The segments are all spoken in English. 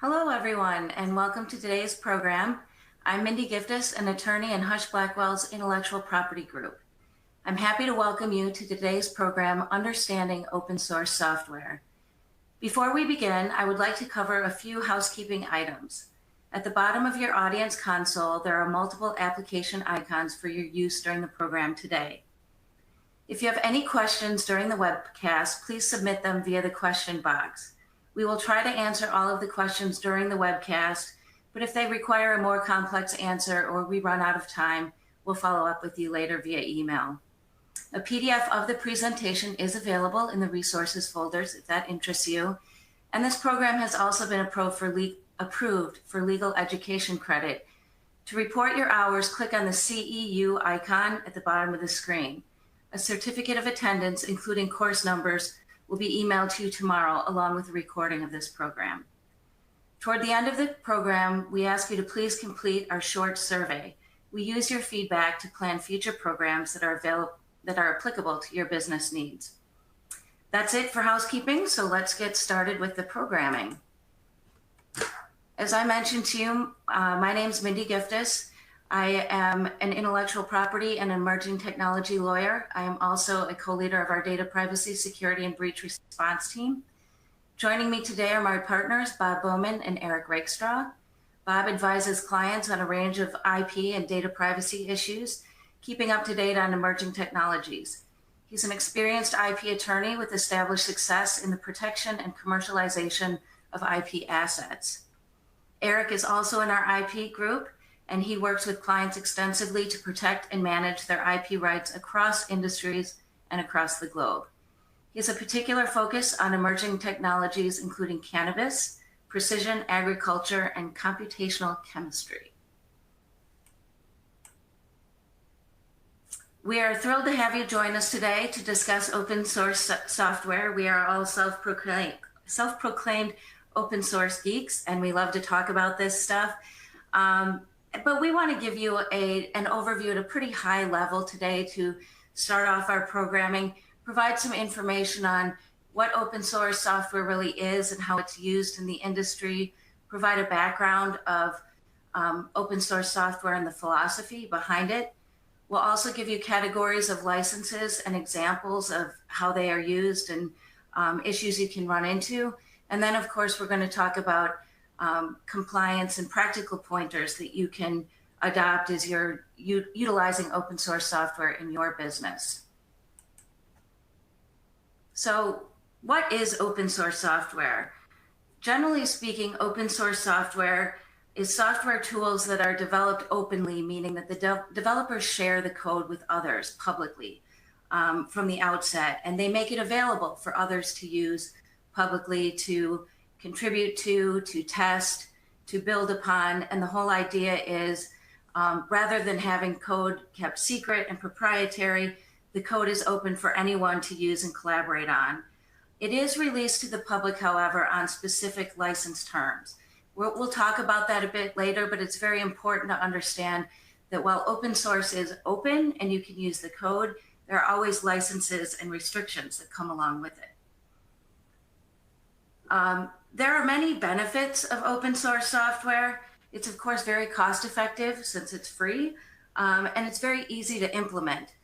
Hello, everyone, and welcome to today's program. I'm Mindy Giftis, an attorney in Husch Blackwell's Intellectual Property Group. I'm happy to welcome you to today's program, Understanding Open Source Software. Before we begin, I would like to cover a few housekeeping items. At the bottom of your audience console, there are multiple application icons for your use during the program today. If you have any questions during the webcast, please submit them via the question box. We will try to answer all of the questions during the webcast, but if they require a more complex answer or we run out of time, we'll follow up with you later via email. A PDF of the presentation is available in the resources folders if that interests you. And this program has also been approved for legal education credit. To report your hours, click on the CEU icon at the bottom of the screen. A certificate of attendance, including course numbers, will be emailed to you tomorrow, along with a recording of this program. Toward the end of the program, we ask you to please complete our short survey. We use your feedback to plan future programs that are applicable to your business needs. That's it for housekeeping, so let's get started with the programming. As I mentioned to you, my name is Mindy Giftis. I am an intellectual property and emerging technology lawyer. I am also a co-leader of our data privacy, security, and breach response team. Joining me today are my partners, Bob Bowman and Eric Rakestraw. Bob advises clients on a range of IP and data privacy issues, keeping up to date on emerging technologies. He's an experienced IP attorney with established success in the protection and commercialization of IP assets. Eric is also in our IP group, and he works with clients extensively to protect and manage their IP rights across industries and across the globe. He has a particular focus on emerging technologies, including cannabis, precision agriculture, and computational chemistry. We are thrilled to have you join us today to discuss open source software. We are all self-proclaimed open source geeks, and we love to talk about this stuff. But we want to give you an overview at a pretty high level today to start off our programming, provide some information on what open source software really is and how it's used in the industry, provide a background of open source software and the philosophy behind it. We'll also give you categories of licenses and examples of how they are used and issues you can run into. And then, of course, we're going to talk about compliance and practical pointers that you can adopt as you're utilizing open source software in your business. So what is open source software? Generally speaking, open source software is software tools that are developed openly, meaning that the developers share the code with others publicly from the outset, and they make it available for others to use publicly, to contribute to test, to build upon. And the whole idea is rather than having code kept secret and proprietary, the code is open for anyone to use and collaborate on. It is released to the public, however, on specific license terms. We'll talk about that a bit later, but it's very important to understand that while open source is open and you can use the code, there are always licenses and restrictions that come along with it. There are many benefits of open source software. It's, of course, very cost effective since it's free, and it's very easy to implement.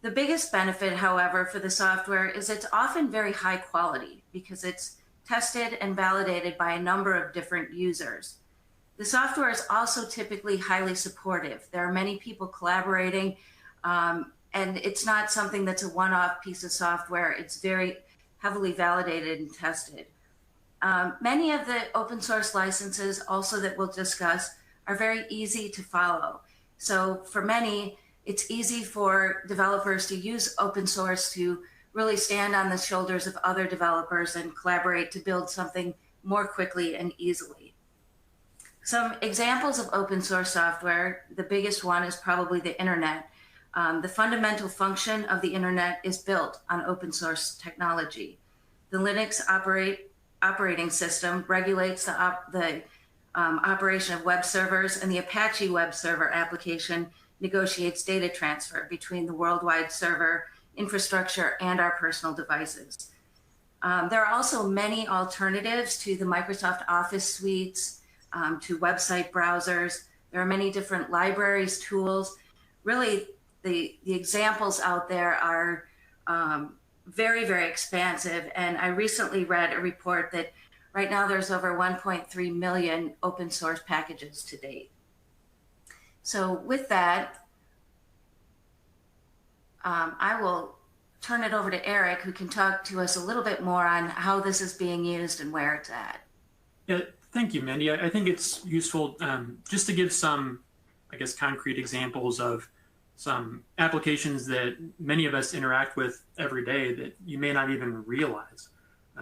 The biggest benefit, however, for the software is it's often very high quality because it's tested and validated by a number of different users. The software is also typically highly supportive. There are many people collaborating, and it's not something that's a one-off piece of software. It's very heavily validated and tested. Many of the open source licenses also that we'll discuss are very easy to follow. So for many, it's easy for developers to use open source to really stand on the shoulders of other developers and collaborate to build something more quickly and easily. Some examples of open source software, the biggest one is probably the internet. The fundamental function of the internet is built on open source technology. The Linux operating system regulates the operation of web servers, and the Apache web server application negotiates data transfer between the worldwide server infrastructure and our personal devices. There are also many alternatives to the Microsoft Office suites, to website browsers. There are many different libraries, tools. Really, the examples out there are very, very expansive. And I recently read a report that right now there's over 1.3 million open source packages to date. So with that, I will turn it over to Eric, who can talk to us a little bit more on how this is being used and where it's at. Yeah, thank you, Mindy. I think it's useful just to give some, I guess, concrete examples of some applications that many of us interact with every day that you may not even realize.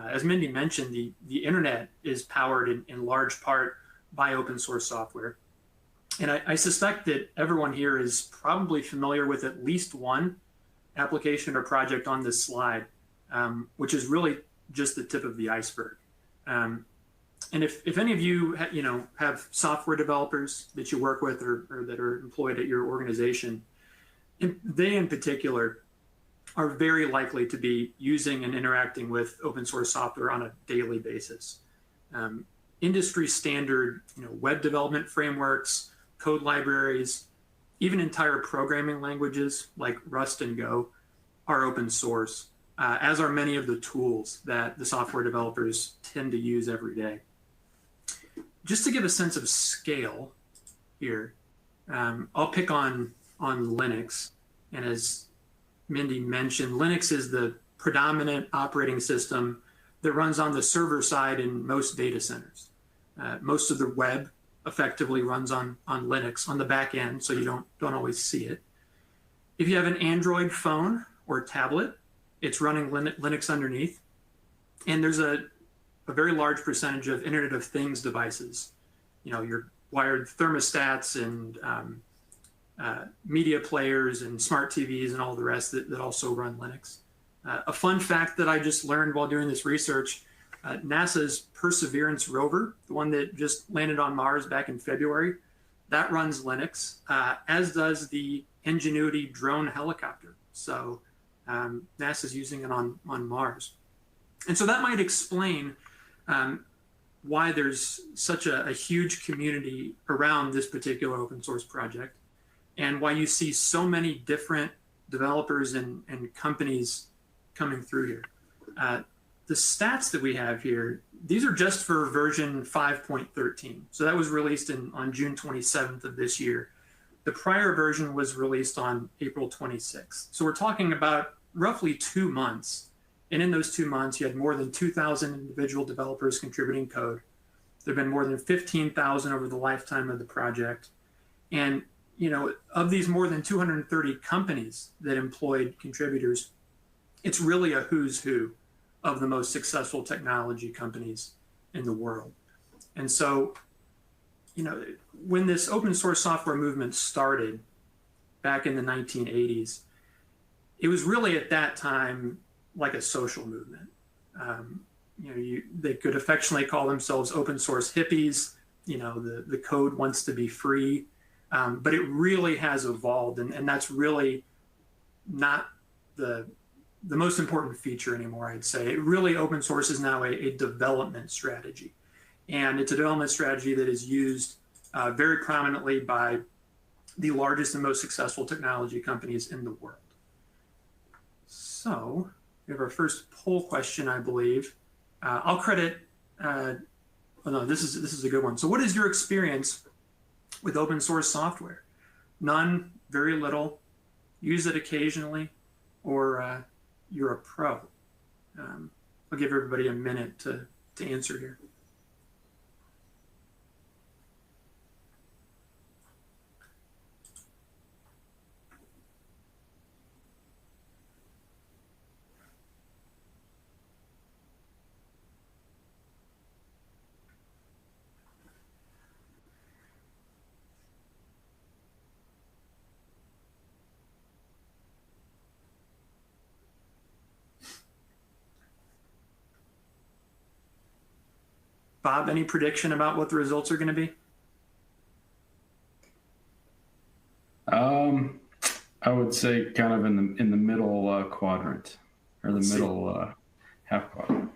As Mindy mentioned, the internet is powered in large part by open source software. And I suspect that everyone here is probably familiar with at least one application or project on this slide, which is really just the tip of the iceberg. And if any of you have software developers that you work with or that are employed at your organization, they in particular are very likely to be using and interacting with open source software on a daily basis. Industry standard web development frameworks, code libraries, even entire programming languages like Rust and Go are open source, as are many of the tools that the software developers tend to use every day. Just to give a sense of scale here, I'll pick on Linux. And as Mindy mentioned, Linux is the predominant operating system that runs on the server side in most data centers. Most of the web effectively runs on Linux on the back end, so you don't always see it. If you have an Android phone or tablet, it's running Linux underneath. And there's a very large percentage of Internet of Things devices, your wired thermostats and media players and smart TVs and all the rest that also run Linux. A fun fact that I just learned while doing this research, NASA's Perseverance rover, the one that just landed on Mars back in February, that runs Linux, as does the Ingenuity drone helicopter. So NASA's using it on Mars. And so that might explain why there's such a huge community around this particular open source project, and why you see so many different developers and companies coming through here. The stats that we have here, these are just for version 5.13. So that was released on June 27th of this year. The prior version was released on April 26th. So we're talking about roughly 2 months. And in those 2 months, you had more than 2,000 individual developers contributing code. There have been more than 15,000 over the lifetime of the project. And of these more than 230 companies that employed contributors, it's really a who's who of the most successful technology companies in the world. And so, when this open source software movement started back in the 1980s, it was really at that time like a social movement. They could affectionately call themselves open source hippies. The code wants to be free. But it really has evolved, and that's really not the most important feature anymore, I'd say. Really, open source is now a development strategy. And it's a development strategy that is used very prominently by the largest and most successful technology companies in the world. So we have our first poll question, I believe. I'll credit, this is a good one. So what is your experience with open source software? None, very little, use it occasionally, or you're a pro? I'll give everybody a minute to answer here. Bob, any prediction about what the results are going to be? I would say kind of in the middle quadrant, or the middle half clock. All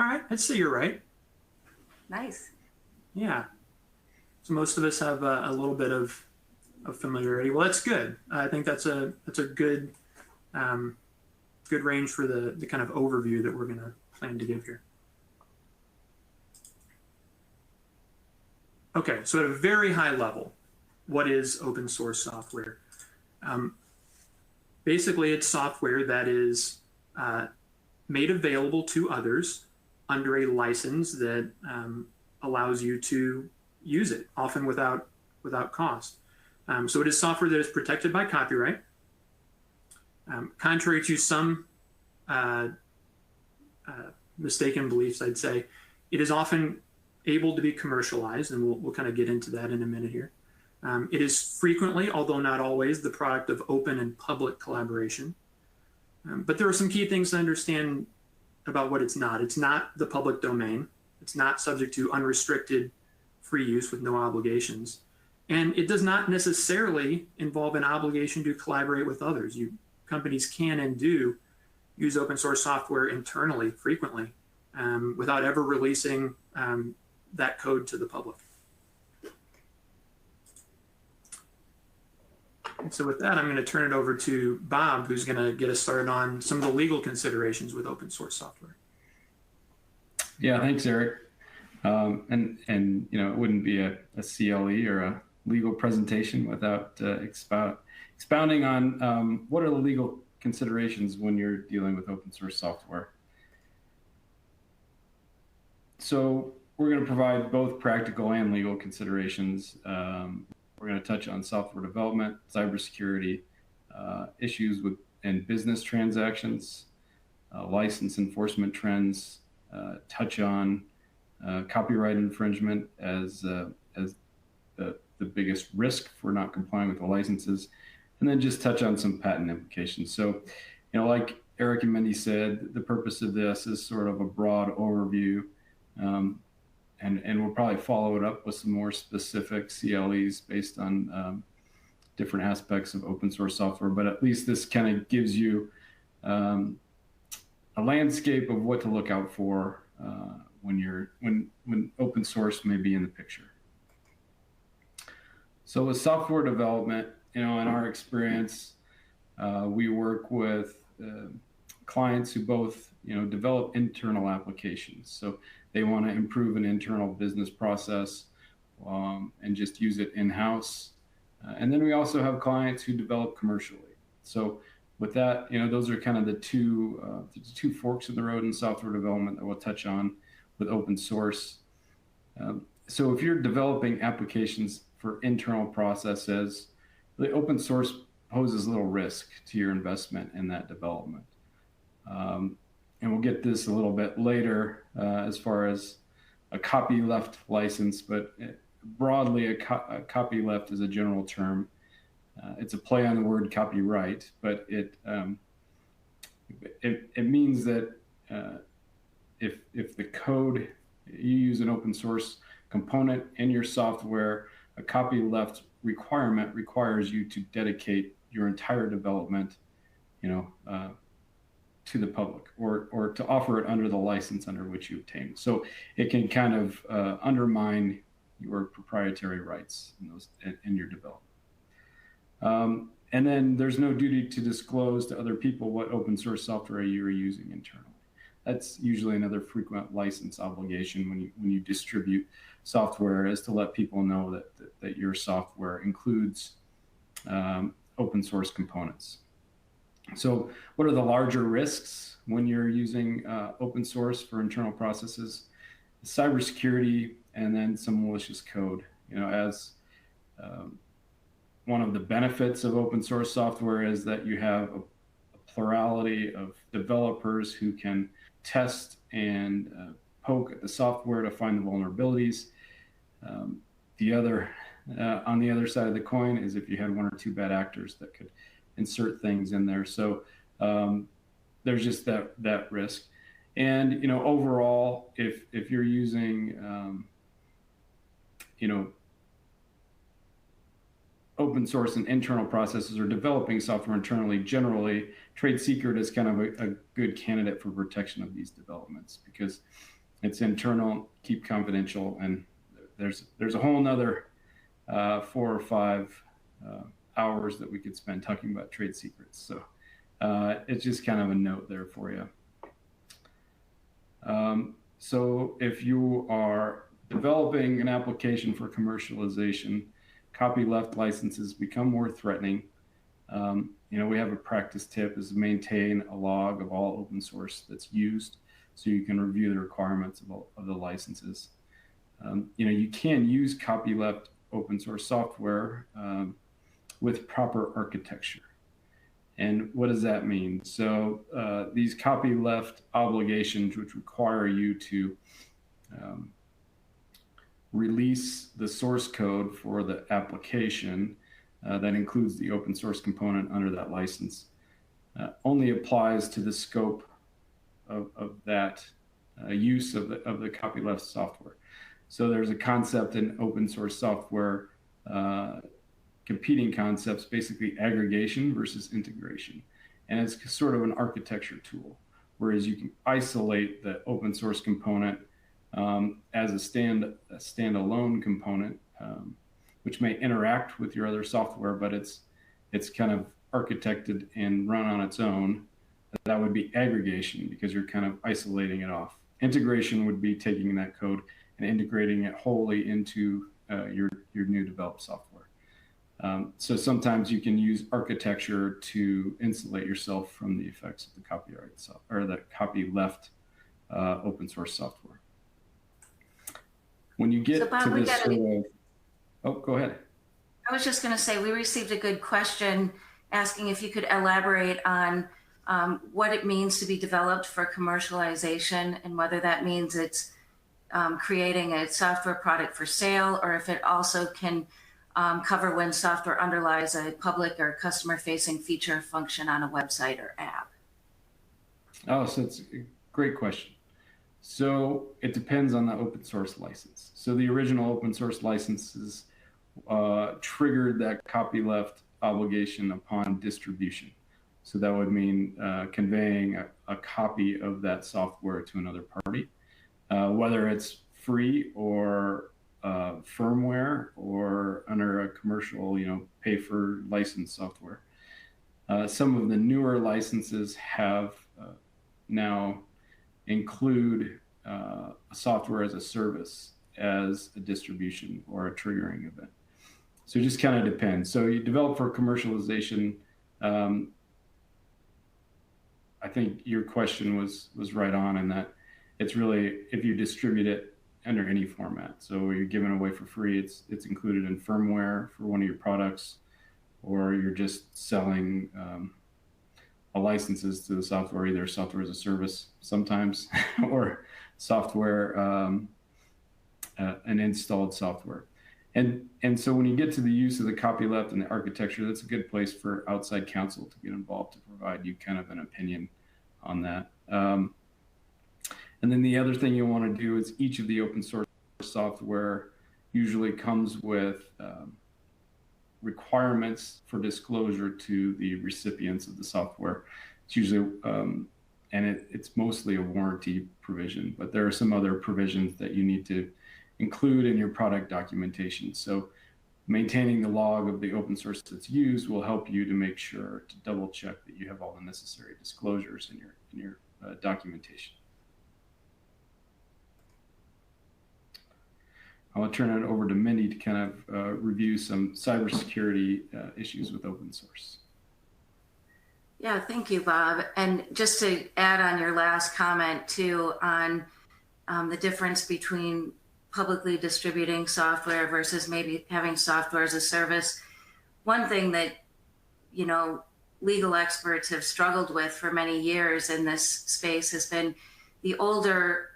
right, I'd say you're right. Nice. Yeah. So most of us have a little bit of familiarity. Well, that's good. I think that's a good good range for the kind of overview that we're going to plan to give here. Okay, so at a very high level, what is open source software? Basically, it's software that is made available to others under a license that allows you to use it, often without cost. So it is software that is protected by copyright. Contrary to some mistaken beliefs, I'd say, it is often able to be commercialized, and we'll kind of get into that in a minute here. It is frequently, although not always, the product of open and public collaboration. But there are some key things to understand about what it's not. It's not the public domain. It's not subject to unrestricted free use with no obligations. And it does not necessarily involve an obligation to collaborate with others. Companies can and do use open source software internally frequently without ever releasing that code to the public. And so with that, I'm going to turn it over to Bob, who's going to get us started on some of the legal considerations with open source software. Yeah, thanks, Eric. And you know, it wouldn't be a CLE or a legal presentation without expounding on what are the legal considerations when you're dealing with open source software. So we're going to provide both practical and legal considerations. We're going to touch on software development, cybersecurity, issues and business transactions, license enforcement trends, touch on copyright infringement as the biggest risk for not complying with the licenses, and then just touch on some patent implications. So, you know, like Eric and Mindy said, the purpose of this is sort of a broad overview, and we'll probably follow it up with some more specific CLEs based on different aspects of open source software. But at least this kind of gives you a landscape of what to look out for when open source may be in the picture. So with software development, you know, in our experience, we work with clients who both, you know, develop internal applications. So they want to improve an internal business process and just use it in-house. And then we also have clients who develop commercially. So with that, you know, those are kind of the two forks in the road in software development that we'll touch on with open source. So if you're developing applications for internal processes, the open source poses little risk to your investment in that development. And we'll get this a little bit later as far as a copyleft license, but broadly a copyleft is a general term. It's a play on the word copyright, but it means that if the code, you use an open source component in your software, a copyleft requirement requires you to dedicate your entire development, you know, to the public, or to offer it under the license under which you obtain. So it can kind of undermine your proprietary rights in your development. And then there's no duty to disclose to other people what open source software you are using internally. That's usually another frequent license obligation when you distribute software, is to let people know that your software includes open source components. So what are the larger risks when you're using open source for internal processes? Cybersecurity, and then some malicious code. You know, as one of the benefits of open source software is that you have a plurality of developers who can test and poke at the software to find the vulnerabilities. On the other side of the coin is if you had one or two bad actors that could insert things in there. So there's just that risk. And, you know, overall, if you're using, you know, open source and internal processes, or developing software internally, generally trade secret is kind of a good candidate for protection of these developments because it's internal, keep confidential, and there's a whole nother 4 or 5 hours that we could spend talking about trade secrets. So it's just kind of a note there for you. So if you are developing an application for commercialization, copyleft licenses become more threatening. We have a practice tip is to maintain a log of all open source that's used so you can review the requirements of the licenses. You can use copyleft open source software with proper architecture. And what does that mean? So these copyleft obligations, which require you to release the source code for the application that includes the open source component under that license, only applies to the scope of that use of the copyleft software. So there's a concept in open source software, competing concepts, basically aggregation versus integration. And it's sort of an architecture tool, whereas you can isolate the open source component as a standalone component, which may interact with your other software, but it's kind of architected and run on its own. That would be aggregation because you're kind of isolating it off. Integration would be taking that code and integrating it wholly into your new developed software. So sometimes you can use architecture to insulate yourself from the effects of the copyright or the copyleft open source software. When you get to this sort of, oh, go ahead. I was just going to say, we received a good question asking if you could elaborate on what it means to be developed for commercialization and whether that means it's creating a software product for sale, or if it also can cover when software underlies a public or customer-facing feature or function on a website or app. Oh, so it's a great question. So it depends on the open source license. So the original open source licenses triggered that copyleft obligation upon distribution. So that would mean conveying a copy of that software to another party, whether it's free or firmware or under a commercial, pay for license software. Some of the newer licenses have now include a software as a service as a distribution or a triggering event. So it just kind of depends. So you develop for commercialization. I think your question was right on in that it's really if you distribute it under any format. So you're giving away for free, it's included in firmware for one of your products, or you're just selling licenses to the software, either software as a service sometimes, or software, an installed software. And so when you get to the use of the copyleft and the architecture, that's a good place for outside counsel to get involved to provide you kind of an opinion on that. And then the other thing you want to do is each of the open source software usually comes with requirements for disclosure to the recipients of the software. It's usually, and it's mostly a warranty provision, but there are some other provisions that you need to include in your product documentation. So maintaining the log of the open source that's used will help you to make sure to double check that you have all the necessary disclosures in your documentation. I'll turn it over to Mindy to kind of review some cybersecurity issues with open source. Yeah, thank you, Bob. And just to add on your last comment too, on the difference between publicly distributing software versus maybe having software as a service. One thing that, legal experts have struggled with for many years in this space has been the older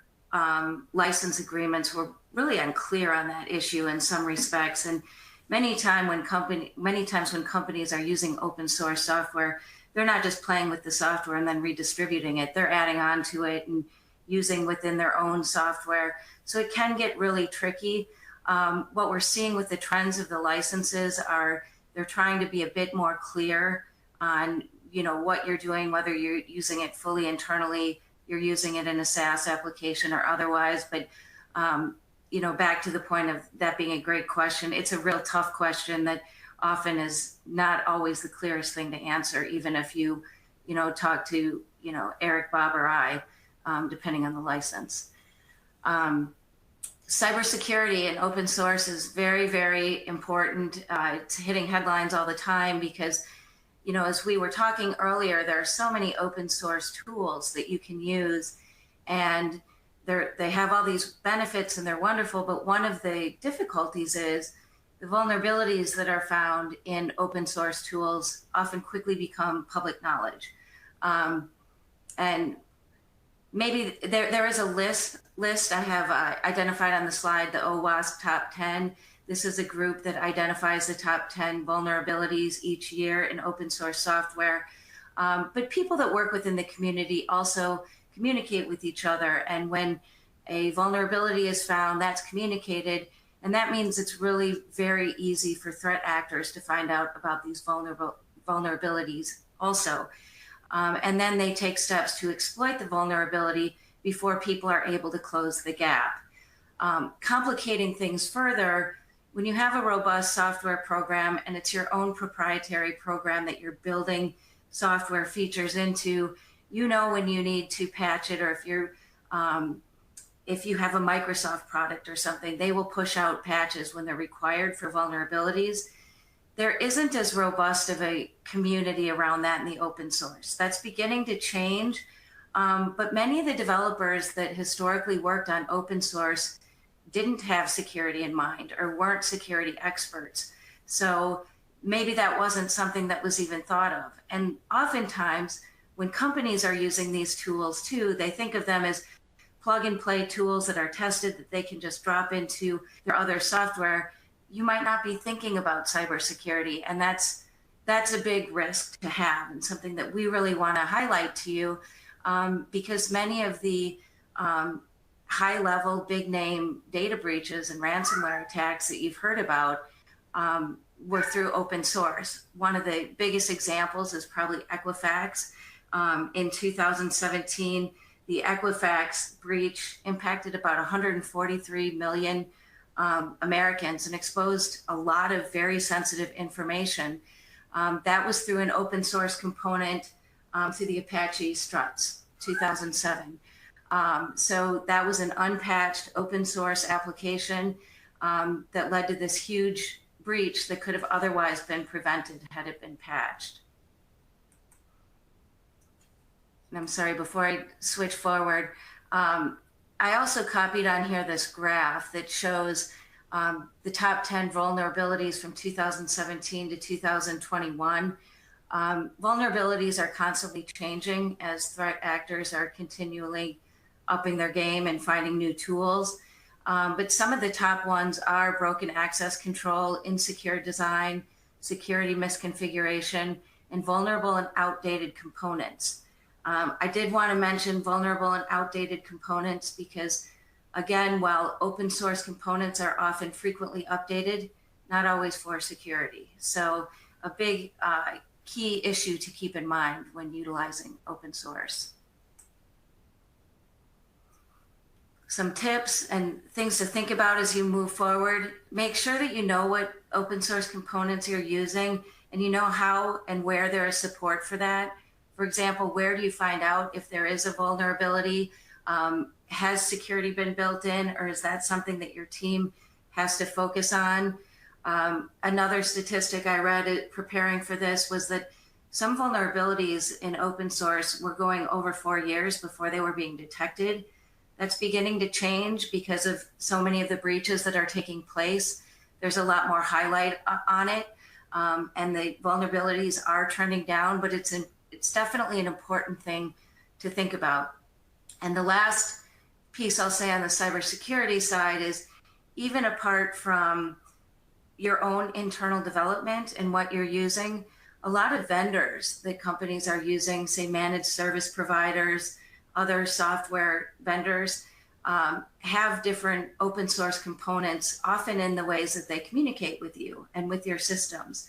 license agreements were really unclear on that issue in some respects. And many times when companies are using open source software, they're not just playing with the software and then redistributing it. They're adding on to it and using within their own software. So it can get really tricky. What we're seeing with the trends of the licenses are they're trying to be a bit more clear on, what you're doing, whether you're using it fully internally, you're using it in a SaaS application or otherwise. But, back to the point of that being a great question, it's a real tough question that often is not always the clearest thing to answer, even if you talk to, Eric, Bob, or I, depending on the license. Cybersecurity and open source is very, very important. It's hitting headlines all the time because, as we were talking earlier, there are so many open source tools that you can use, and they have all these benefits and they're wonderful, but one of the difficulties is the vulnerabilities that are found in open source tools often quickly become public knowledge. And maybe there is a list I have identified on the slide, the OWASP Top 10. This is a group that identifies the top 10 vulnerabilities each year in open source software. But people that work within the community also communicate with each other. And when a vulnerability is found, that's communicated. And that means it's really very easy for threat actors to find out about these vulnerabilities also. And then they take steps to exploit the vulnerability before people are able to close the gap. Complicating things further, when you have a robust software program and it's your own proprietary program that you're building software features into, when you need to patch it, or if you have a Microsoft product or something, they will push out patches when they're required for vulnerabilities. There isn't as robust of a community around that in the open source. That's beginning to change, but many of the developers that historically worked on open source didn't have security in mind or weren't security experts. So maybe that wasn't something that was even thought of. And oftentimes, when companies are using these tools too, they think of them as plug and play tools that are tested, that they can just drop into their other software. You might not be thinking about cybersecurity, and that's a big risk to have, and something that we really want to highlight to you, because many of the high-level, big-name data breaches and ransomware attacks that you've heard about were through open source. One of the biggest examples is probably Equifax. In 2017, the Equifax breach impacted about 143 million Americans and exposed a lot of very sensitive information. That was through an open source component through the Apache struts, 2007. So that was an unpatched open source application that led to this huge breach that could have otherwise been prevented had it been patched. And I'm sorry, before I switch forward, I also copied on here this graph that shows the top 10 vulnerabilities from 2017 to 2021. Vulnerabilities are constantly changing as threat actors are continually upping their game and finding new tools. But some of the top ones are broken access control, insecure design, security misconfiguration, and vulnerable and outdated components. I did want to mention vulnerable and outdated components because, again, while open source components are often frequently updated, not always for security. So a big key issue to keep in mind when utilizing open source. Some tips and things to think about as you move forward. Make sure that you know what open source components you're using and you know how and where there is support for that. For example, where do you find out if there is a vulnerability? Has security been built in, or is that something that your team has to focus on? Another statistic I read preparing for this was that some vulnerabilities in open source were going over 4 years before they were being detected. That's beginning to change because of so many of the breaches that are taking place. There's a lot more highlight on it, and the vulnerabilities are trending down, but it's definitely an important thing to think about. And the last piece I'll say on the cybersecurity side is, even apart from your own internal development and what you're using, a lot of vendors that companies are using, say managed service providers, other software vendors, have different open source components, often in the ways that they communicate with you and with your systems.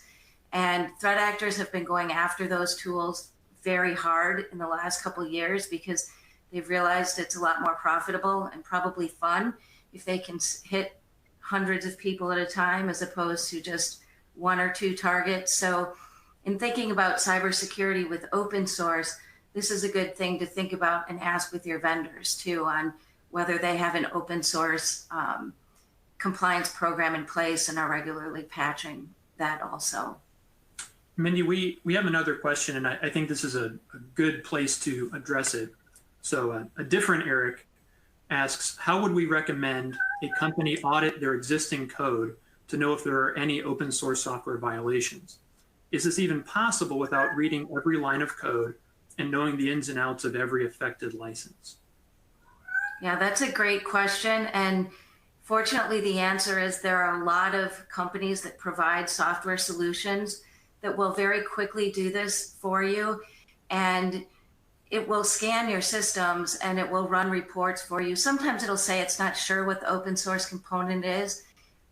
And threat actors have been going after those tools very hard in the last couple of years because they've realized it's a lot more profitable and probably fun if they can hit hundreds of people at a time as opposed to just one or two targets. So in thinking about cybersecurity with open source, this is a good thing to think about and ask with your vendors too on whether they have an open source compliance program in place and are regularly patching that also. Mindy, we have another question, and I think this is a good place to address it. So a different Eric asks, how would we recommend a company audit their existing code to know if there are any open source software violations? Is this even possible without reading every line of code and knowing the ins and outs of every affected license? Yeah, that's a great question. And fortunately, the answer is there are a lot of companies that provide software solutions that will very quickly do this for you. And it will scan your systems and it will run reports for you. Sometimes it'll say it's not sure what the open source component is,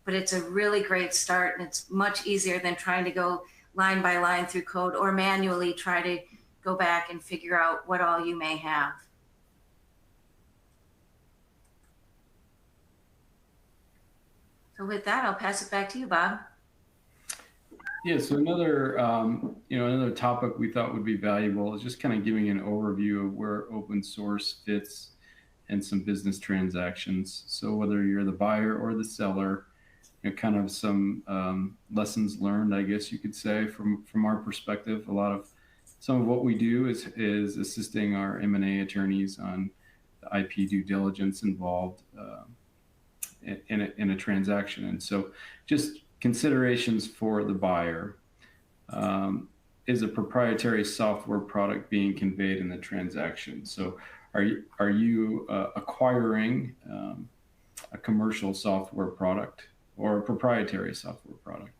but it's a really great start. And it's much easier than trying to go line by line through code or manually try to go back and figure out what all you may have. So with that, I'll pass it back to you, Bob. Yeah, so another topic we thought would be valuable is just kind of giving an overview of where open source fits in some business transactions. So whether you're the buyer or the seller, kind of some lessons learned, I guess you could say, from our perspective. Some of what we do is assisting our M&A attorneys on the IP due diligence involved in a transaction. And so just considerations for the buyer. Is a proprietary software product being conveyed in the transaction? So are you acquiring a commercial software product or a proprietary software product?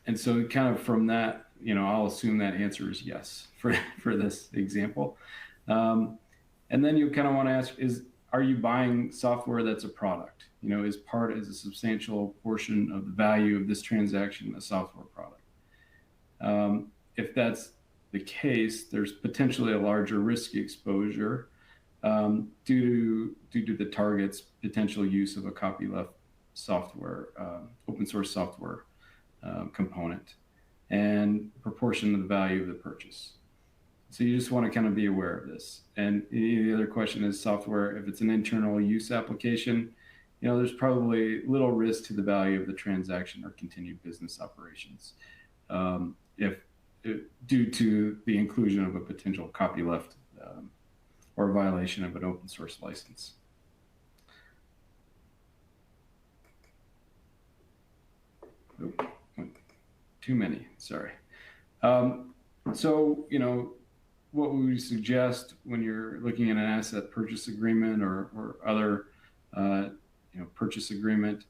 And so kind of from that, I'll assume that answer is yes for this example. And then you kind of want to ask, are you buying software that's a product? Is a substantial portion of the value of this transaction a software product? If that's the case, there's potentially a larger risk exposure due to the target's potential use of a Copyleft software, open source software component, and proportion of the value of the purchase. So you just want to kind of be aware of this. And the other question is software, if it's an internal use application, there's probably little risk to the value of the transaction or continued business operations due to the inclusion of a potential Copyleft or a violation of an open source license. Oop, too many, sorry. So, what we would suggest when you're looking at an asset purchase agreement or other purchase agreement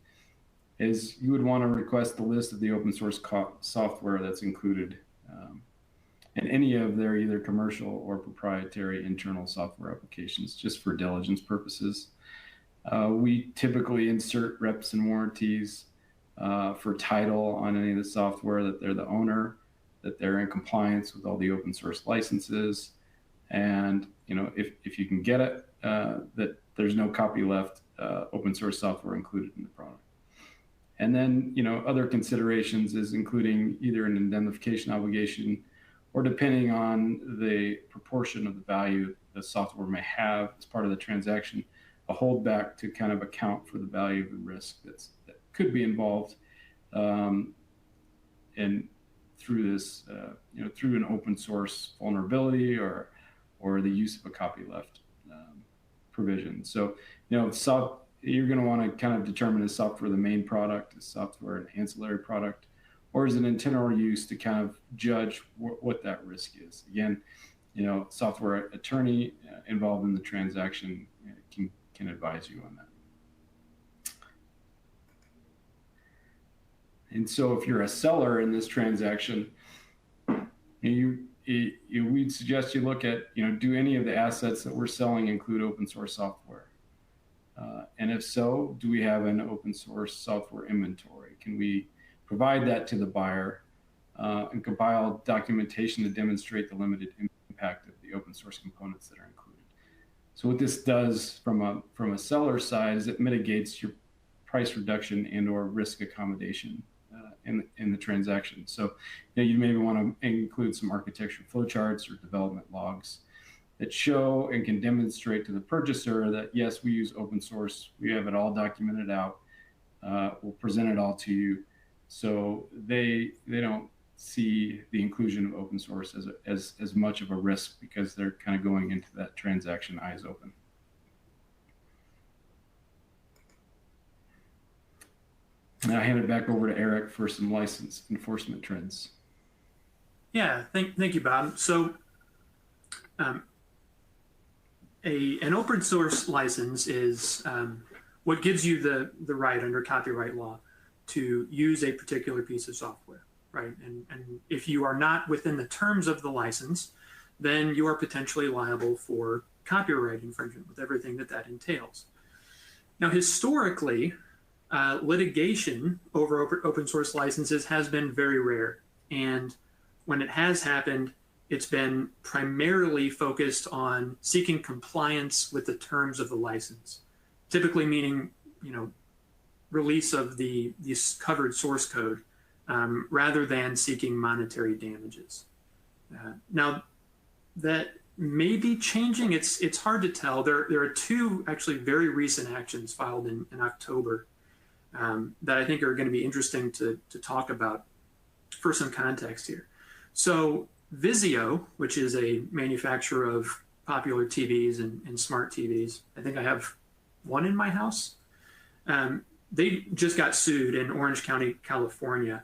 is you would want to request the list of the open source software that's included in any of their either commercial or proprietary internal software applications, just for diligence purposes. We typically insert reps and warranties for title on any of the software, that they're the owner, that they're in compliance with all the open source licenses, and if you can get it, that there's no Copyleft open source software included in the product. And then other considerations is including either an indemnification obligation, or depending on the proportion of the value the software may have as part of the transaction, a holdback to kind of account for the value of the risk that could be involved in through this, through an open source vulnerability or the use of a Copyleft provision. So, you're going to want to kind of determine, is software the main product, is software an ancillary product, or is it internal use to kind of judge what that risk is? Again, software attorney involved in the transaction can advise you on that. And so if you're a seller in this transaction, we'd suggest you look at, do any of the assets that we're selling include open source software? And if so, do we have an open source software inventory? Can we provide that to the buyer and compile documentation to demonstrate the limited impact of the open source components that are included. So what this does from a seller side is it mitigates your price reduction and or risk accommodation in the transaction. So you maybe want to include some architecture flowcharts or development logs that show and can demonstrate to the purchaser that yes, we use open source, we have it all documented out, we'll present it all to you, so they don't see the inclusion of open source as much of a risk, because they're kind of going into that transaction eyes open. Now I hand it back over to Eric for some license enforcement trends. Yeah, thank you, Bob. So an open source license is what gives you the right under copyright law to use a particular piece of software, right? And if you are not within the terms of the license, then you are potentially liable for copyright infringement with everything that entails. Now, historically, litigation over open source licenses has been very rare. And when it has happened, it's been primarily focused on seeking compliance with the terms of the license, typically meaning, release of the covered source code, rather than seeking monetary damages. Now, that may be changing. It's hard to tell. There are two actually very recent actions filed in October that I think are going to be interesting to talk about for some context here. So Vizio, which is a manufacturer of popular TVs and smart TVs, I think I have one in my house. They just got sued in Orange County, California,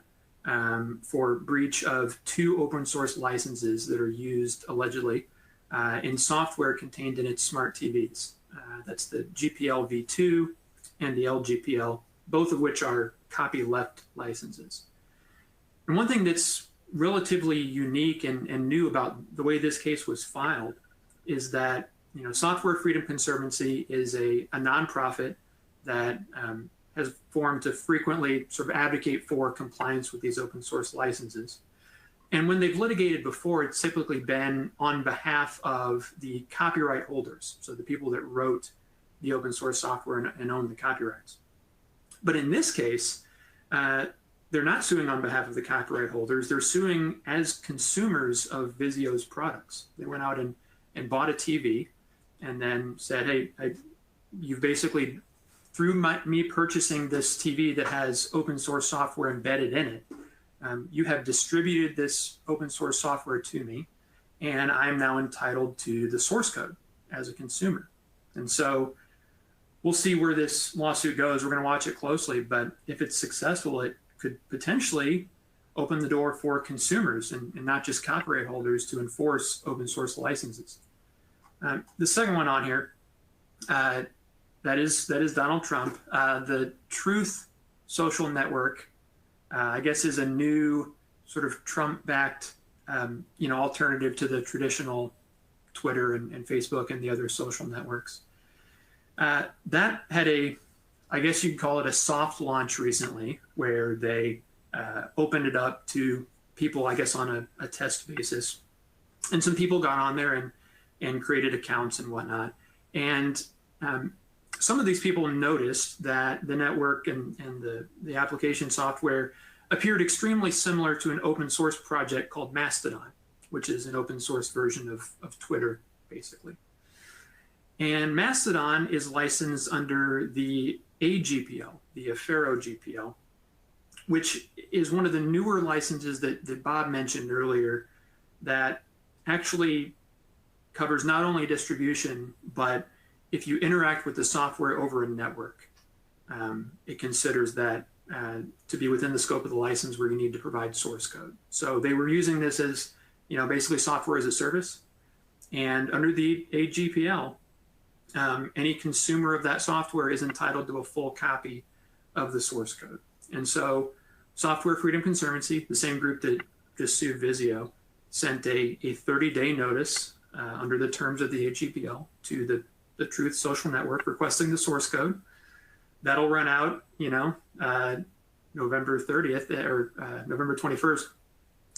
for breach of 2 open source licenses that are used allegedly in software contained in its smart TVs. That's the GPL v2 and the LGPL, both of which are Copyleft licenses. And one thing that's relatively unique and new about the way this case was filed is that Software Freedom Conservancy is a nonprofit that has formed to frequently sort of advocate for compliance with these open source licenses. And when they've litigated before, it's typically been on behalf of the copyright holders, so the people that wrote the open source software and own the copyrights. But in this case, they're not suing on behalf of the copyright holders. They're suing as consumers of Vizio's products. They went out and bought a TV and then said, hey, you've basically, through me purchasing this TV that has open source software embedded in it, you have distributed this open source software to me, and I'm now entitled to the source code as a consumer. And so we'll see where this lawsuit goes. We're going to watch it closely, but if it's successful, it could potentially open the door for consumers and not just copyright holders to enforce open source licenses. The second one on here, that is Donald Trump. The Truth Social Network, I guess, is a new sort of Trump-backed, alternative to the traditional Twitter and Facebook and the other social networks. That had I guess you'd call it a soft launch recently, where they opened it up to people, I guess, on a test basis. And some people got on there and created accounts and whatnot. And some of these people noticed that the network and the application software appeared extremely similar to an open source project called Mastodon, which is an open source version of Twitter, basically. And Mastodon is licensed under the AGPL, the Affero GPL, which is one of the newer licenses that Bob mentioned earlier, that actually covers not only distribution, but if you interact with the software over a network, it considers that to be within the scope of the license where you need to provide source code. So they were using this as, basically software as a service. And under the AGPL, any consumer of that software is entitled to a full copy of the source code. And so Software Freedom Conservancy, the same group that just sued Vizio, sent a 30-day notice under the terms of the AGPL to the Truth Social Network requesting the source code. That'll run out, November 30th or November 21st.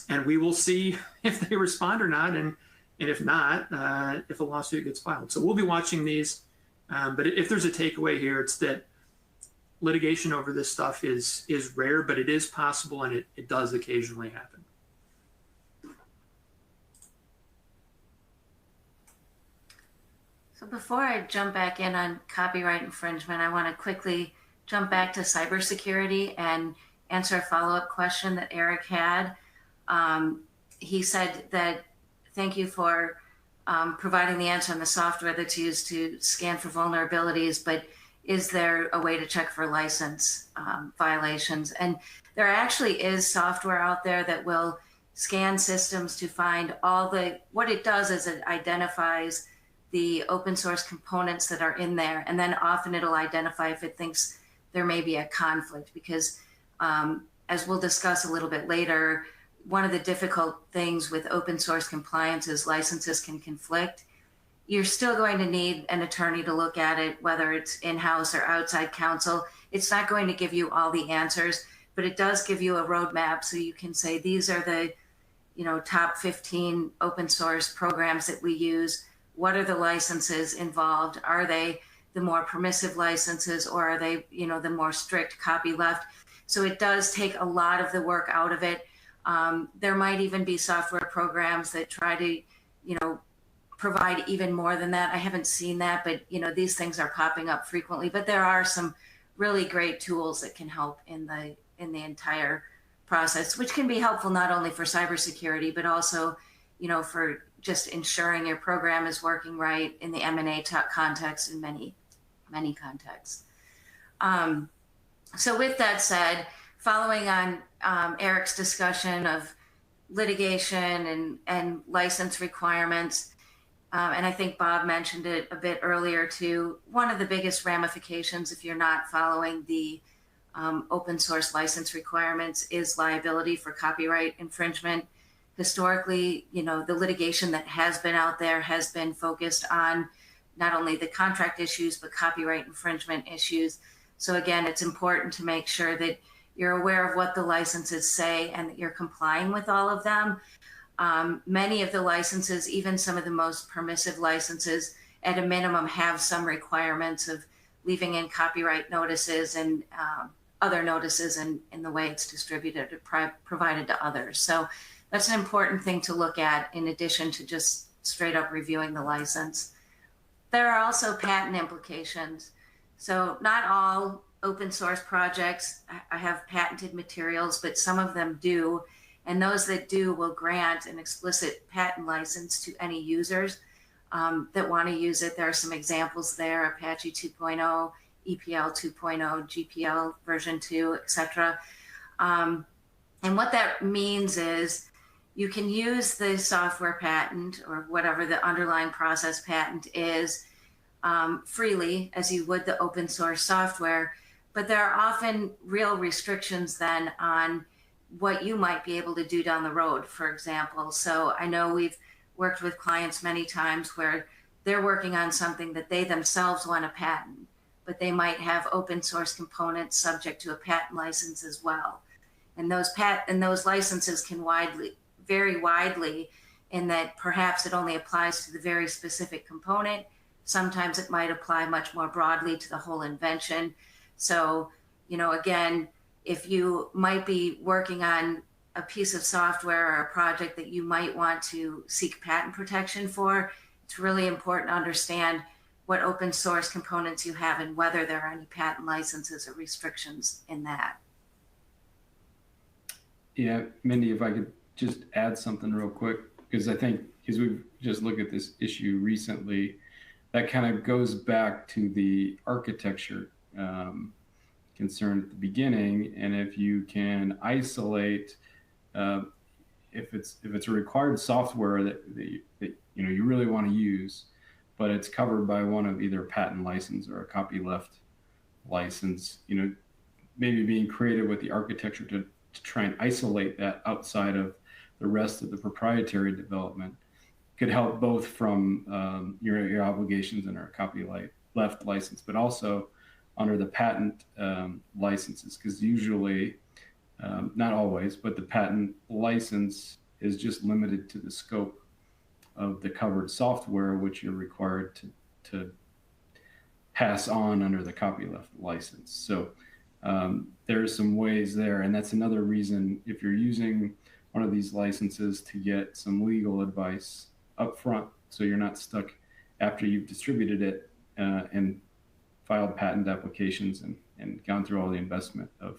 and we will see if they respond or not, and if not, if a lawsuit gets filed. So we'll be watching these. But if there's a takeaway here, it's that litigation over this stuff is rare, but it is possible, and it does occasionally happen. So before I jump back in on copyright infringement, I want to quickly jump back to cybersecurity and answer a follow-up question that Eric had. He said that thank you for providing the answer on the software that's used to scan for vulnerabilities, but is there a way to check for license violations? And there actually is software out there that will scan systems to find what it does is it identifies the open source components that are in there, and then often it'll identify if it thinks there may be a conflict, because as we'll discuss a little bit later, one of the difficult things with open source compliance is licenses can conflict. You're still going to need an attorney to look at it, whether it's in-house or outside counsel. It's not going to give you all the answers, but it does give you a roadmap, so you can say these are the top 15 open source programs that we use. What are the licenses involved? Are they the more permissive licenses, or are they the more strict copyleft? So it does take a lot of the work out of it. There might even be software programs that try to provide even more than that. I haven't seen that, but these things are popping up frequently. But there are some really great tools that can help in the entire process, which can be helpful not only for cybersecurity, but also for just ensuring your program is working right in the M&A context, in many contexts. So with that said, following on Eric's discussion of litigation and license requirements, and I think Bob mentioned it a bit earlier too, one of the biggest ramifications if you're not following the open source license requirements is liability for copyright infringement. Historically, the litigation that has been out there has been focused on not only the contract issues, but copyright infringement issues. So again, it's important to make sure that you're aware of what the licenses say and that you're complying with all of them. Many of the licenses, even some of the most permissive licenses, at a minimum have some requirements of leaving in copyright notices and other notices in the way it's distributed or provided to others. So that's an important thing to look at in addition to just straight up reviewing the license. There are also patent implications. So not all open source projects have patented materials, but some of them do. And those that do will grant an explicit patent license to any users that want to use it. There are some examples there: Apache 2.0, EPL 2.0, GPL version 2, etc. And what that means is you can use the software patent or whatever the underlying process patent is freely, as you would the open source software, but there are often real restrictions then on what you might be able to do down the road, for example. So I know we've worked with clients many times where they're working on something that they themselves want to patent, but they might have open source components subject to a patent license as well. And those licenses can vary widely in that perhaps it only applies to the very specific component. Sometimes it might apply much more broadly to the whole invention. So, again, if you might be working on a piece of software or a project that you might want to seek patent protection for, it's really important to understand what open source components you have and whether there are any patent licenses or restrictions in that. Yeah, Mindy, if I could just add something real quick, because I think as we've just looked at this issue recently, that kind of goes back to the architecture concern at the beginning. And if you can isolate, if it's a required software that you really want to use, but it's covered by one of either a patent license or a copyleft license, maybe being creative with the architecture to try and isolate that outside of the rest of the proprietary development could help both from your obligations under a copyleft license, but also under the patent licenses, because usually not always, but the patent license is just limited to the scope of the covered software, which you're required to pass on under the Copyleft license. So there's some ways there, and that's another reason if you're using one of these licenses to get some legal advice up front, so you're not stuck after you've distributed it and filed patent applications and gone through all the investment of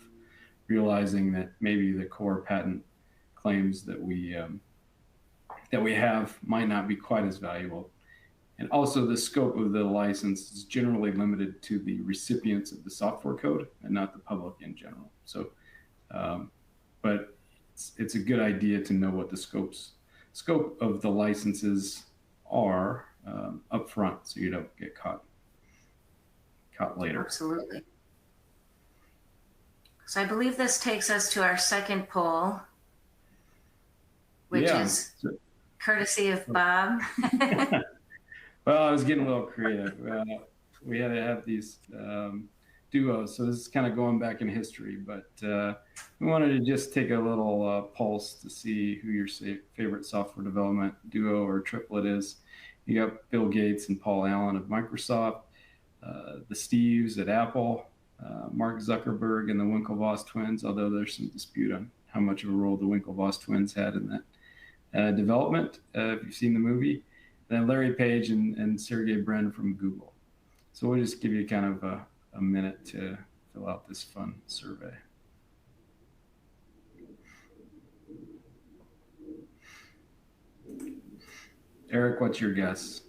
realizing that maybe the core patent claims that we have might not be quite as valuable. And also the scope of the license is generally limited to the recipients of the software code and not the public in general. So, but it's a good idea to know what the scope of the licenses are up front, so you don't get caught later. Absolutely. So I believe this takes us to our second poll, which is courtesy of Bob. Well, I was getting a little creative. We had to have these duos, so this is kind of going back in history, but we wanted to just take a little pulse to see who your favorite software development duo or triplet is. You got Bill Gates and Paul Allen of Microsoft, the Steves at Apple, Mark Zuckerberg and the Winklevoss twins, although there's some dispute on how much of a role the Winklevoss twins had in that development, if you've seen the movie. Then Larry Page and Sergey Brin from Google. So we'll just give you kind of a minute to fill out this fun survey. Eric, what's your guess?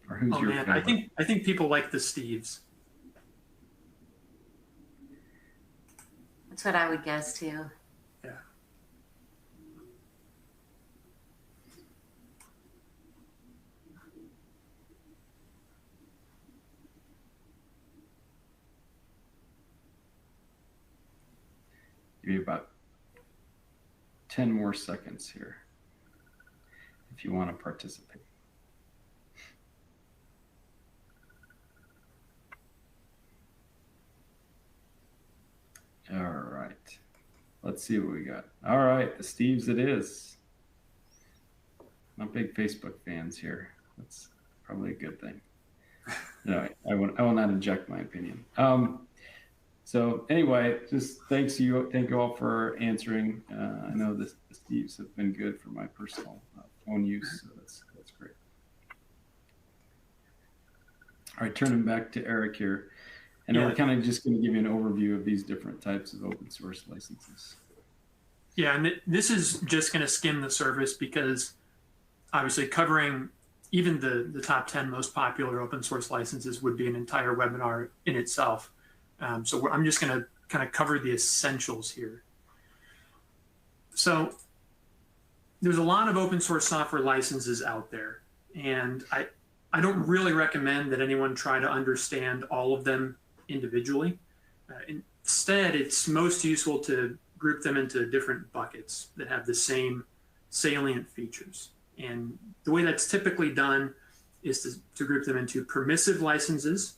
Or who's your favorite? I think people like the Steves. That's what I would guess too. Yeah. Give you about 10 more seconds here if you want to participate. All right, let's see what we got. All right, the Steves it is. Not big Facebook fans here. That's probably a good thing. No, I will not inject my opinion. So anyway, just thank you all for answering. I know the Steves have been good for my personal phone use, so that's great. All right, turning back to Eric here. And we're kind of just going to give you an overview of these different types of open source licenses. Yeah, and this is just going to skim the surface because obviously covering even the top 10 most popular open source licenses would be an entire webinar in itself. So I'm just going to kind of cover the essentials here. So there's a lot of open source software licenses out there, and I don't really recommend that anyone try to understand all of them individually. Instead, it's most useful to group them into different buckets that have the same salient features. And the way that's typically done is to group them into permissive licenses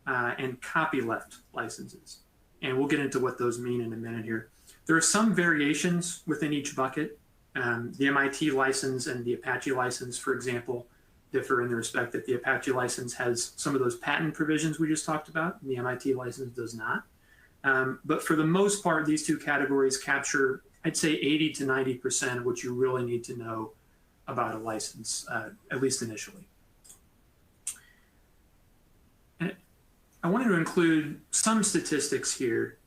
and copyleft licenses. And we'll get into what those mean in a minute here. There are some variations within each bucket. The MIT license and the Apache license, for example, differ in the respect that the Apache license has some of those patent provisions we just talked about, and the MIT license does not. But for the most part, these two categories capture, I'd say 80 to 90% of what you really need to know about a license, at least initially. And I wanted to include some statistics here.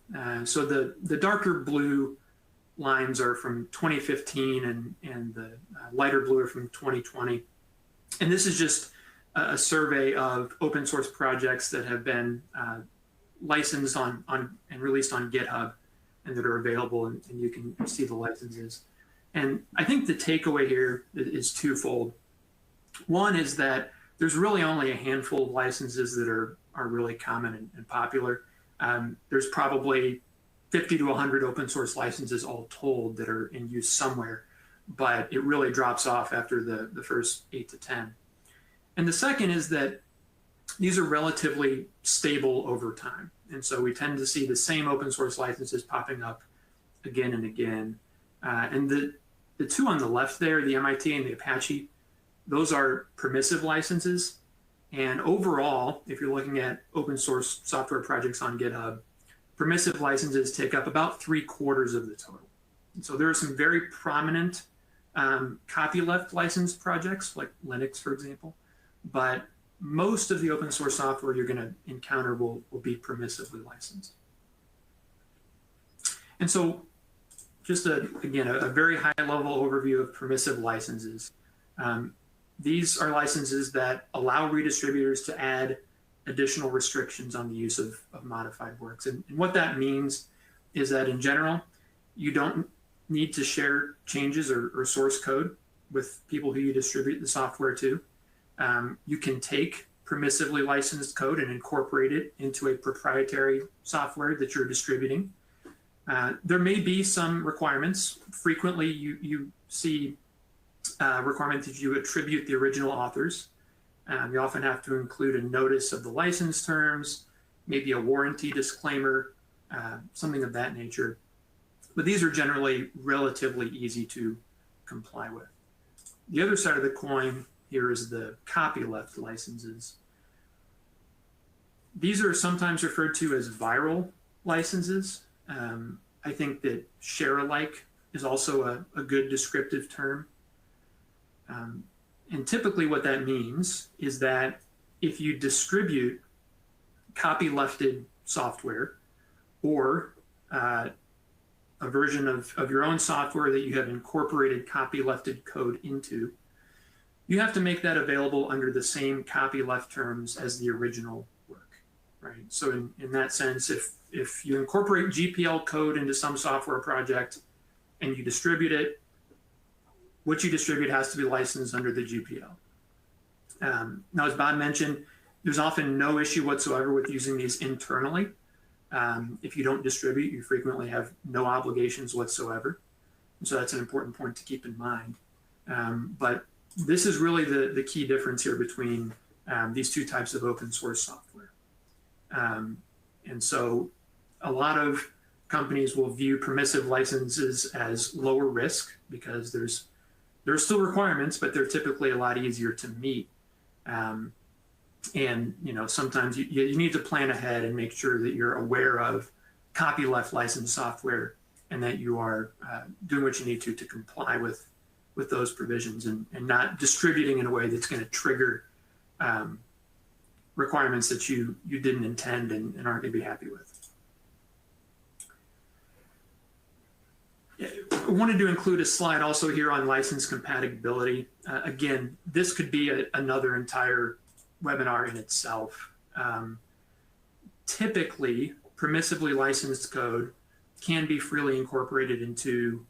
So the darker blue lines are from 2015 and the lighter blue are from 2020. And this is just a survey of open source projects that have been licensed on and released on GitHub and that are available, and you can see the licenses. And I think the takeaway here is twofold. One is that there's really only a handful of licenses that are really common and popular. There's probably 50 to 100 open source licenses all told that are in use somewhere, but it really drops off after the first 8 to 10. And the second is that these are relatively stable over time. And so we tend to see the same open source licenses popping up again and again. And the two on the left there, the MIT and the Apache, those are permissive licenses. And overall, if you're looking at open source software projects on GitHub, permissive licenses take up about 3/4 of the total. And so there are some very prominent copyleft licensed projects like Linux, for example, but most of the open source software you're going to encounter will be permissively licensed. And so just again, a very high level overview of permissive licenses. These are licenses that allow redistributors to add additional restrictions on the use of modified works. And what that means is that in general, you don't need to share changes or source code with people who you distribute the software to. You can take permissively licensed code and incorporate it into a proprietary software that you're distributing. There may be some requirements. Frequently, you see requirements that you attribute the original authors. You often have to include a notice of the license terms, maybe a warranty disclaimer, something of that nature. But these are generally relatively easy to comply with. The other side of the coin here is the copyleft licenses. These are sometimes referred to as viral licenses. I think that share-alike is also a good descriptive term. And typically what that means is that if you distribute copylefted software or a version of your own software that you have incorporated copylefted code into, you have to make that available under the same copyleft terms as the original work, right? So in that sense, if you incorporate GPL code into some software project and you distribute it, what you distribute has to be licensed under the GPL. Now, as Bob mentioned, there's often no issue whatsoever with using these internally. If you don't distribute, you frequently have no obligations whatsoever. And so that's an important point to keep in mind. But this is really the key difference here between these two types of open source software. And so a lot of companies will view permissive licenses as lower risk because there's still requirements, but they're typically a lot easier to meet. And sometimes you need to plan ahead and make sure that you're aware of copyleft licensed software and that you are doing what you need to comply with those provisions and not distributing in a way that's going to trigger requirements that you didn't intend and aren't going to be happy with. I wanted to include a slide also here on license compatibility. Again, this could be another entire webinar in itself. Typically, permissively licensed code can be freely incorporated into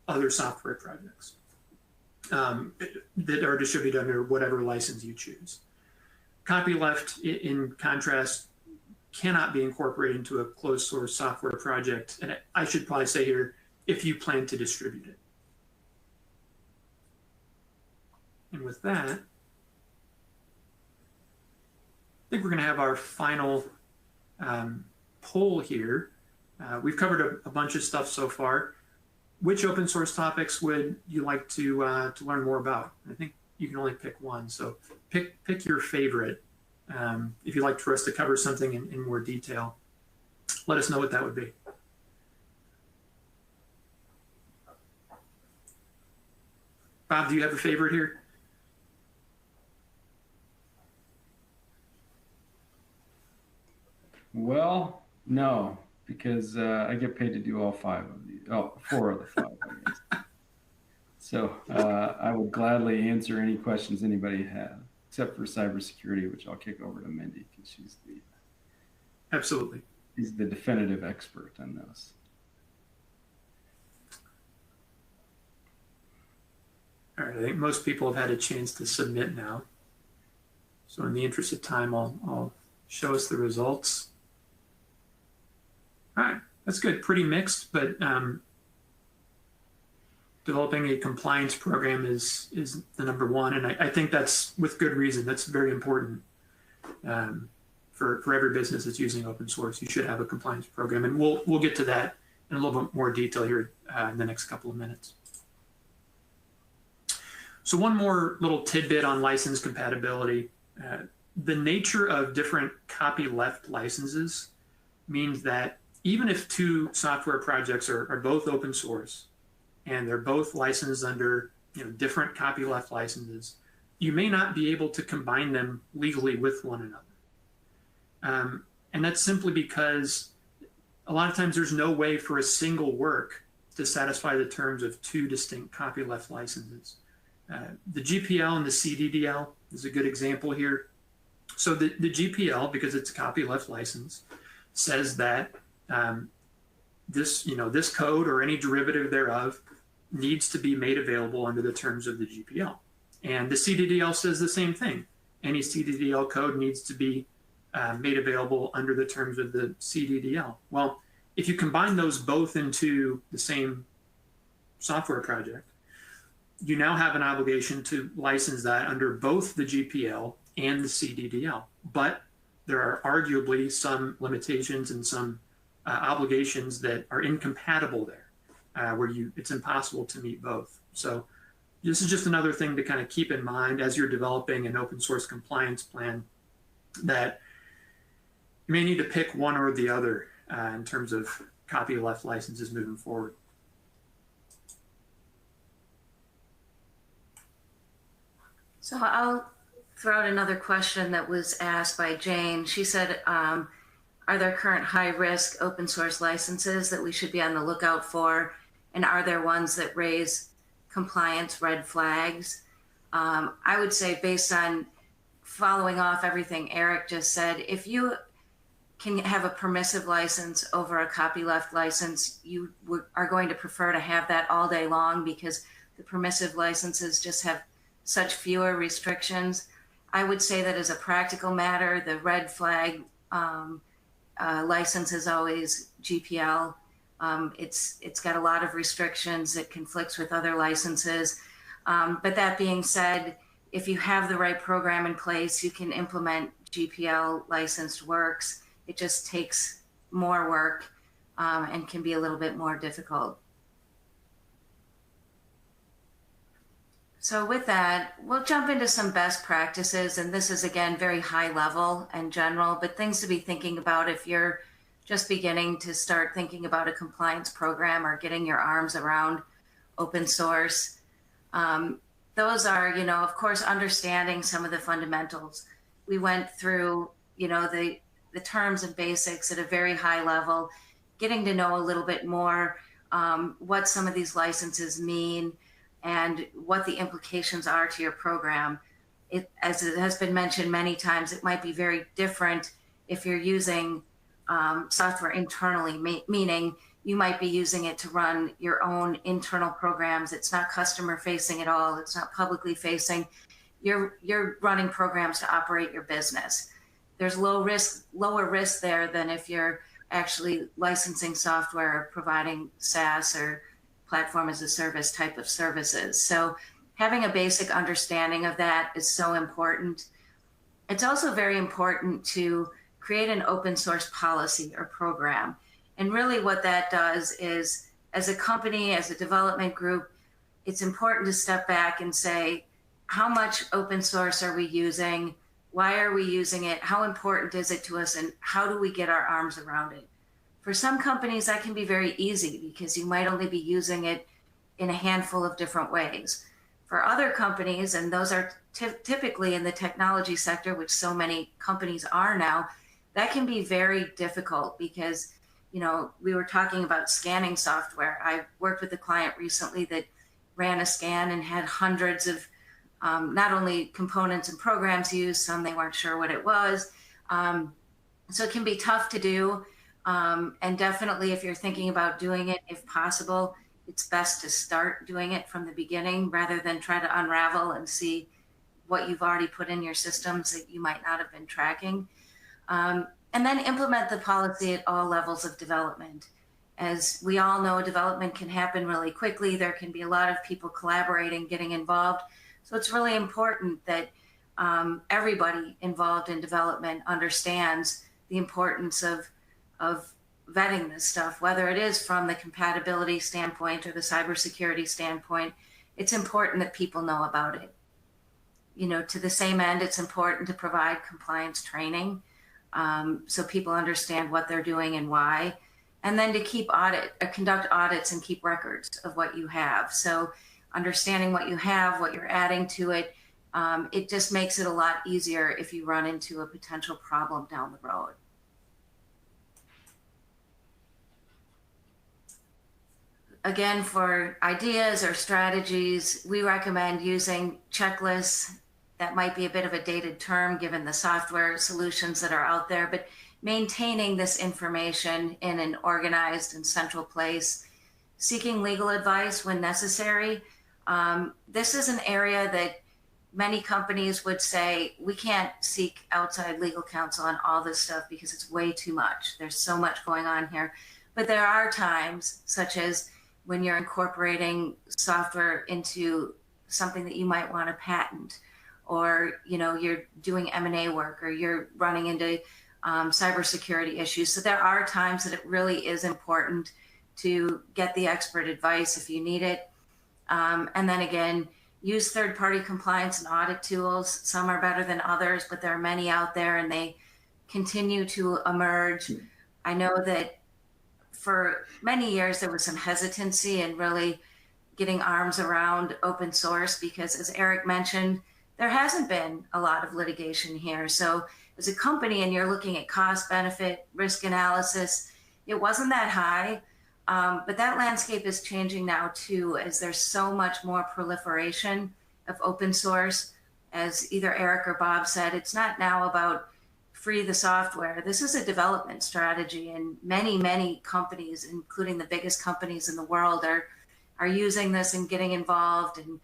other software projects that are distributed under whatever license you choose. Copyleft, in contrast, cannot be incorporated into a closed source software project. And I should probably say here, if you plan to distribute it. And with that, I think we're going to have our final poll here. We've covered a bunch of stuff so far. Which open source topics would you like to learn more about? I think you can only pick one, so pick your favorite. If you'd like for us to cover something in more detail, let us know what that would be. Bob, do you have a favorite here? Well, no, because I get paid to do all 5 of these. Oh, 4 of the 5, I guess. So I would gladly answer any questions anybody has, except for cybersecurity, which I'll kick over to Mindy because she's the definitive expert on those. All right, I think most people have had a chance to submit now. So in the interest of time, I'll show us the results. All right, that's good. Pretty mixed, but developing a compliance program is the number one. And I think that's with good reason. That's very important for every business that's using open source, you should have a compliance program. And we'll get to that in a little bit more detail here in the next couple of minutes. So one more little tidbit on license compatibility. The nature of different copyleft licenses means that even if two software projects are both open source and they're both licensed under different copyleft licenses, you may not be able to combine them legally with one another. And that's simply because a lot of times there's no way for a single work to satisfy the terms of two distinct copyleft licenses. The GPL and the CDDL is a good example here. So the GPL, because it's a copyleft license, says that this code or any derivative thereof needs to be made available under the terms of the GPL. And the CDDL says the same thing. Any CDDL code needs to be made available under the terms of the CDDL. Well, if you combine those both into the same software project, you now have an obligation to license that under both the GPL and the CDDL. But there are arguably some limitations and some obligations that are incompatible there, where it's impossible to meet both. So this is just another thing to kind of keep in mind as you're developing an open source compliance plan, that you may need to pick one or the other in terms of copyleft licenses moving forward. So I'll throw out another question that was asked by Jane. She said, are there current high-risk open source licenses that we should be on the lookout for? And are there ones that raise compliance red flags? I would say, based on following off everything Eric just said, if you can have a permissive license over a copyleft license, you are going to prefer to have that all day long, because the permissive licenses just have such fewer restrictions. I would say that as a practical matter, the red flag license is always GPL. It's got a lot of restrictions. It conflicts with other licenses. But that being said, if you have the right program in place, you can implement GPL licensed works. It just takes more work and can be a little bit more difficult. So with that, we'll jump into some best practices. And this is, again, very high level and general, but things to be thinking about if you're just beginning to start thinking about a compliance program or getting your arms around open source. Those are, of course, understanding some of the fundamentals. We went through, the terms and basics at a very high level, getting to know a little bit more what some of these licenses mean and what the implications are to your program. As it has been mentioned many times, it might be very different if you're using software internally, meaning you might be using it to run your own internal programs. It's not customer facing at all. It's not publicly facing. You're running programs to operate your business. There's lower risk there than if you're actually licensing software or providing SaaS or platform as a service type of services. So having a basic understanding of that is so important. It's also very important to create an open source policy or program. And really what that does is, as a company, as a development group, it's important to step back and say, how much open source are we using? Why are we using it? How important is it to us? And how do we get our arms around it? For some companies, that can be very easy because you might only be using it in a handful of different ways. For other companies, and those are typically in the technology sector, which so many companies are now, that can be very difficult because, we were talking about scanning software. I worked with a client recently that ran a scan and had hundreds of not only components and programs used, some they weren't sure what it was. So it can be tough to do. And definitely if you're thinking about doing it, if possible, it's best to start doing it from the beginning rather than try to unravel and see what you've already put in your systems that you might not have been tracking. And then implement the policy at all levels of development. As we all know, development can happen really quickly. There can be a lot of people collaborating, getting involved. So it's really important that everybody involved in development understands the importance of vetting this stuff, whether it is from the compatibility standpoint or the cybersecurity standpoint. It's important that people know about it. You know, to the same end, it's important to provide compliance training so people understand what they're doing and why, and then to conduct audits and keep records of what you have. So understanding what you have, what you're adding to it, it just makes it a lot easier if you run into a potential problem down the road. Again, for ideas or strategies, we recommend using checklists. That might be a bit of a dated term given the software solutions that are out there, but maintaining this information in an organized and central place, seeking legal advice when necessary. This is an area that many companies would say, we can't seek outside legal counsel on all this stuff because it's way too much. There's so much going on here. But there are times, such as when you're incorporating software into something that you might want to patent, or you're doing M&A work, or you're running into cybersecurity issues. So there are times that it really is important to get the expert advice if you need it. And then again, use third-party compliance and audit tools. Some are better than others, but there are many out there and they continue to emerge. I know that for many years there was some hesitancy in really getting arms around open source because, as Eric mentioned, there hasn't been a lot of litigation here. So as a company and you're looking at cost, benefit, risk analysis, it wasn't that high. But that landscape is changing now too, as there's so much more proliferation of open source. As either Eric or Bob said, it's not now about free the software. This is a development strategy, and many, many companies, including the biggest companies in the world, are using this and getting involved, and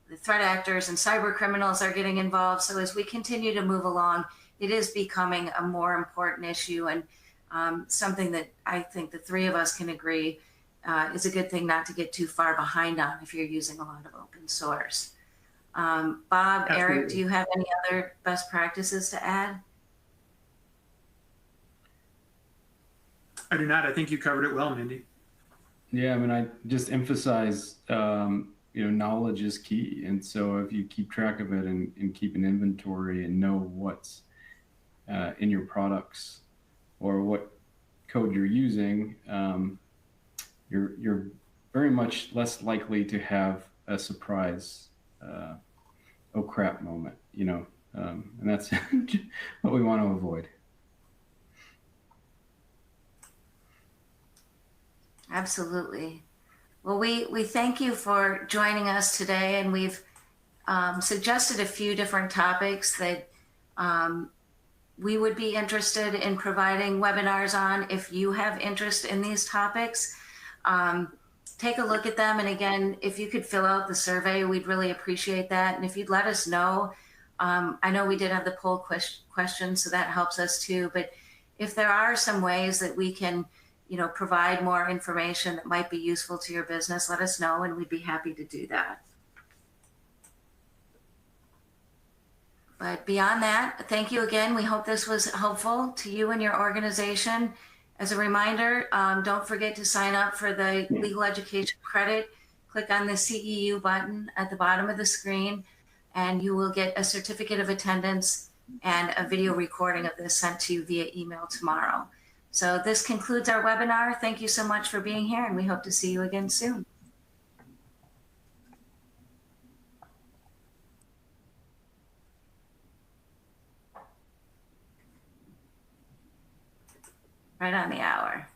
the threat actors and cyber criminals are getting involved. So as we continue to move along, it is becoming a more important issue, and something that I think the three of us can agree is a good thing not to get too far behind on if you're using a lot of open source. Bob, Absolutely. Eric, do you have any other best practices to add? I do not. I think you covered it well, Mindy. Yeah, I mean, I just emphasize, knowledge is key. And so if you keep track of it and keep an inventory and know what's in your products or what code you're using, you're very much less likely to have a surprise, oh crap moment, and that's what we want to avoid. Absolutely. Well, we thank you for joining us today, and we've suggested a few different topics that we would be interested in providing webinars on. If you have interest in these topics, take a look at them. And again, if you could fill out the survey, we'd really appreciate that. And if you'd let us know, I know we did have the poll questions, so that helps us too. But if there are some ways that we can provide more information that might be useful to your business, let us know, and we'd be happy to do that. But beyond that, thank you again. We hope this was helpful to you and your organization. As a reminder, don't forget to sign up for the legal education credit. Click on the CEU button at the bottom of the screen, and you will get a certificate of attendance and a video recording of this sent to you via email tomorrow. So this concludes our webinar. Thank you so much for being here, and we hope to see you again soon. Right on the hour.